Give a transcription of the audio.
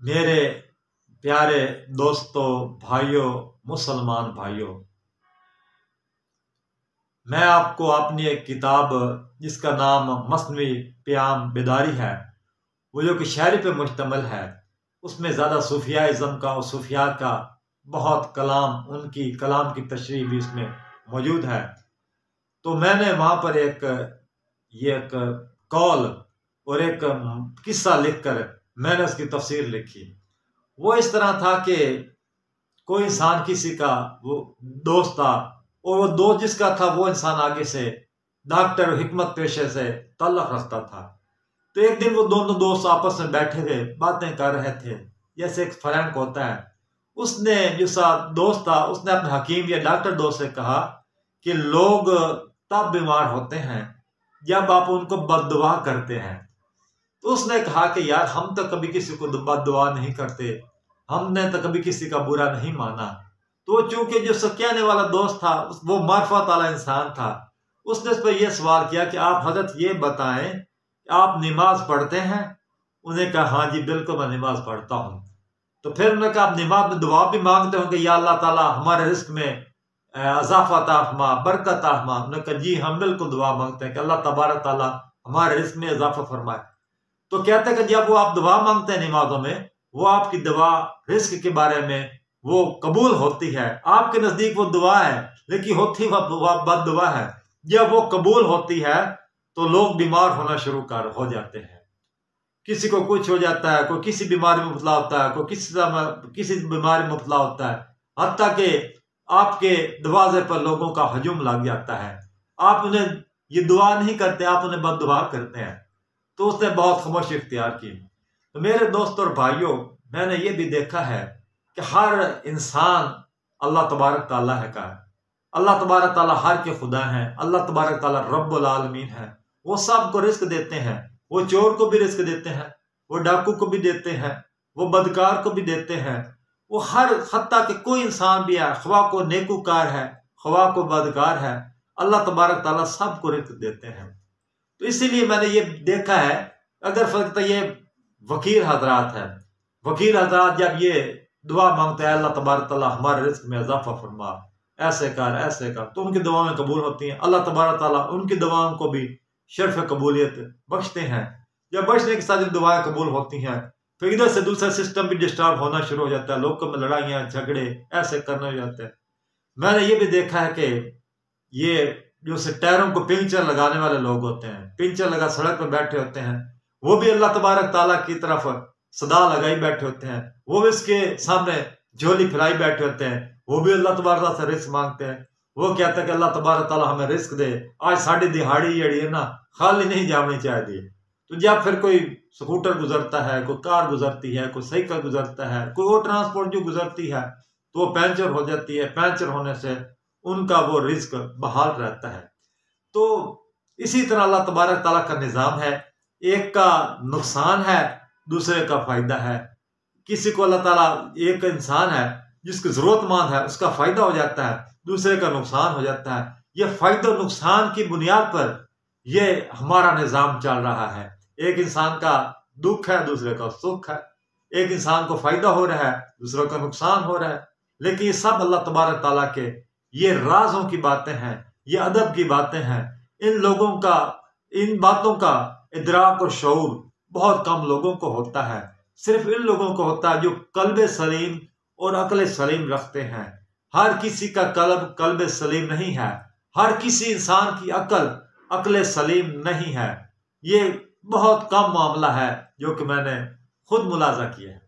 میرے پیارے دوستوں، بھائیوں، مسلمان بھائیوں، میں آپ کو اپنی ایک کتاب جس کا نام مثنوی پیام بیداری ہے، وہ جو کہ شاعری پہ مشتمل ہے، اس میں زیادہ صوفیاء ازم کا اور صوفیاء کا بہت کلام، ان کی کلام کی تشریح بھی اس میں موجود ہے۔ تو میں نے وہاں پر ایک قول اور ایک قصہ لکھ کر میں نے اس کی تفسیر لکھی۔ وہ اس طرح تھا کہ کوئی انسان کسی کا وہ دوست تھا، اور وہ دوست جس کا تھا وہ انسان آگے سے ڈاکٹر حکمت پیشے سے تعلق رکھتا تھا۔ تو ایک دن وہ دونوں دوست آپس میں بیٹھے ہوئے باتیں کر رہے تھے، جیسے ایک فرینک ہوتا ہے۔ اس نے جو دوست تھا اس نے اپنے حکیم یا ڈاکٹر دوست سے کہا کہ لوگ تب بیمار ہوتے ہیں جب آپ ان کو بد دعا کرتے ہیں۔ تو اس نے کہا کہ یار ہم تو کبھی کسی کو بد دعا نہیں کرتے، ہم نے تو کبھی کسی کا برا نہیں مانا۔ تو چونکہ جو سکیانے والا دوست تھا وہ معرفت والا انسان تھا، اس نے اس پر یہ سوال کیا کہ آپ حضرت یہ بتائیں کہ آپ نماز پڑھتے ہیں؟ انہیں کہا ہاں جی بالکل میں نماز پڑھتا ہوں۔ تو پھر انہوں نے کہا آپ نماز میں دعا بھی مانگتے ہوں کہ یا اللہ تعالیٰ ہمارے رزق میں اضافہ عطا فرما، برکت عطا فرما؟ انہوں نے کہا جی ہم بالکل دعا مانگتے ہیں کہ اللہ تبارک تعالیٰ ہمارے رزق میں اضافہ فرمائے۔ تو کہتے ہیں کہ جب وہ آپ دعا مانگتے ہیں نمازوں میں، وہ آپ کی دعا رزق کے بارے میں وہ قبول ہوتی ہے۔ آپ کے نزدیک وہ دعا ہے لیکن ہوتی وہ بد دعا ہے۔ جب وہ قبول ہوتی ہے تو لوگ بیمار ہونا شروع ہو جاتے ہیں۔ کسی کو کچھ ہو جاتا ہے، کوئی کسی بیماری میں مبتلا ہوتا ہے، کوئی کسی بیماری میں مبتلا ہوتا ہے، حتیٰ کہ آپ کے دروازے پر لوگوں کا ہجوم لگ جاتا ہے۔ آپ انہیں یہ دعا نہیں کرتے، آپ انہیں بد دعا کرتے ہیں۔ تو اس نے بہت خاموشی اختیار کی۔ تو میرے دوستوں اور بھائیوں، میں نے یہ بھی دیکھا ہے کہ ہر انسان اللہ تبارک تعالیٰ کا ہے۔ اللہ تبارک تعالیٰ ہر کے خدا ہیں۔ اللہ تبارک تعالیٰ رب العالمین ہے۔ وہ سب کو رزق دیتے ہیں۔ وہ چور کو بھی رزق دیتے ہیں، وہ ڈاکو کو بھی دیتے ہیں، وہ بدکار کو بھی دیتے ہیں۔ وہ ہر حتیٰ کہ کوئی انسان بھی ہے، خواہ کو نیکوکار ہے خواہ کو بدکار ہے، اللہ تبارک تعالیٰ سب کو رزق دیتے ہیں۔ تو اسی لیے میں نے یہ دیکھا ہے، اگر فرق یہ وکیل حضرات ہے، وکیل حضرات جب یہ دعا مانگتے ہیں اللہ تبارک تعالیٰ ہمارے رزق میں اضافہ فرما، ایسے کر، تو ان کی دعائیں قبول ہوتی ہیں۔ اللہ تبارک تعالیٰ ان کی دعاؤں کو بھی شرف قبولیت بخشتے ہیں۔ جب بخشنے کے ساتھ دعائیں قبول ہوتی ہیں، پھر ادھر سے دوسرا سسٹم بھی ڈسٹرب ہونا شروع ہو جاتا ہے، لوگوں میں لڑائیاں جھگڑے ایسے کرنے ہو جاتے ہیں۔ میں نے یہ بھی دیکھا ہے کہ یہ جو ٹائروں کو پنچر لگانے والے لوگ ہوتے ہیں، پنچر لگا سڑک پہ بیٹھے ہوتے ہیں، وہ بھی اللہ تبارک تعالیٰ کی طرف صدا لگائی بیٹھے ہوتے ہیں، وہ بھی اس کے سامنے جھولی پھیلائی بیٹھے ہوتے ہیں، وہ بھی اللہ تبارک تعالیٰ سے رزق مانگتے ہیں۔ وہ کہتا ہے کہ اللہ تبارک تعالیٰ ہمیں رزق دے، آج ساڑی دہاڑی جڑی ہے نا خالی نہیں جاونی چاہیے۔ تو جب پھر کوئی سکوٹر گزرتا ہے، کوئی کار گزرتی ہے، کوئی سائیکل گزرتا ہے، کوئی اور ٹرانسپورٹ جو گزرتی ہے تو وہ پنچر ہو جاتی ہے، پنچر ہونے سے ان کا وہ رزق بحال رہتا ہے۔ تو اسی طرح اللہ تبارک تعالیٰ کا نظام ہے، ایک کا نقصان ہے دوسرے کا فائدہ ہے۔ کسی کو اللہ تعالیٰ، ایک انسان ہے جس کی ضرورت مند ہے، اس کا فائدہ ہو جاتا ہے، دوسرے کا نقصان ہو جاتا ہے۔ یہ فائدہ و نقصان کی بنیاد پر یہ ہمارا نظام چل رہا ہے۔ ایک انسان کا دکھ ہے، دوسرے کا سکھ ہے، ایک انسان کو فائدہ ہو رہا ہے، دوسرے کا نقصان ہو رہا ہے۔ لیکن یہ سب اللہ تبارک تعالیٰ کے یہ رازوں کی باتیں ہیں، یہ ادب کی باتیں ہیں۔ ان لوگوں کا، ان باتوں کا ادراک اور شعور بہت کم لوگوں کو ہوتا ہے۔ صرف ان لوگوں کو ہوتا ہے جو قلب سلیم اور عقل سلیم رکھتے ہیں۔ ہر کسی کا قلب سلیم نہیں ہے، ہر کسی انسان کی عقل سلیم نہیں ہے۔ یہ بہت کم معاملہ ہے جو کہ میں نے خود ملاحظہ کیا ہے۔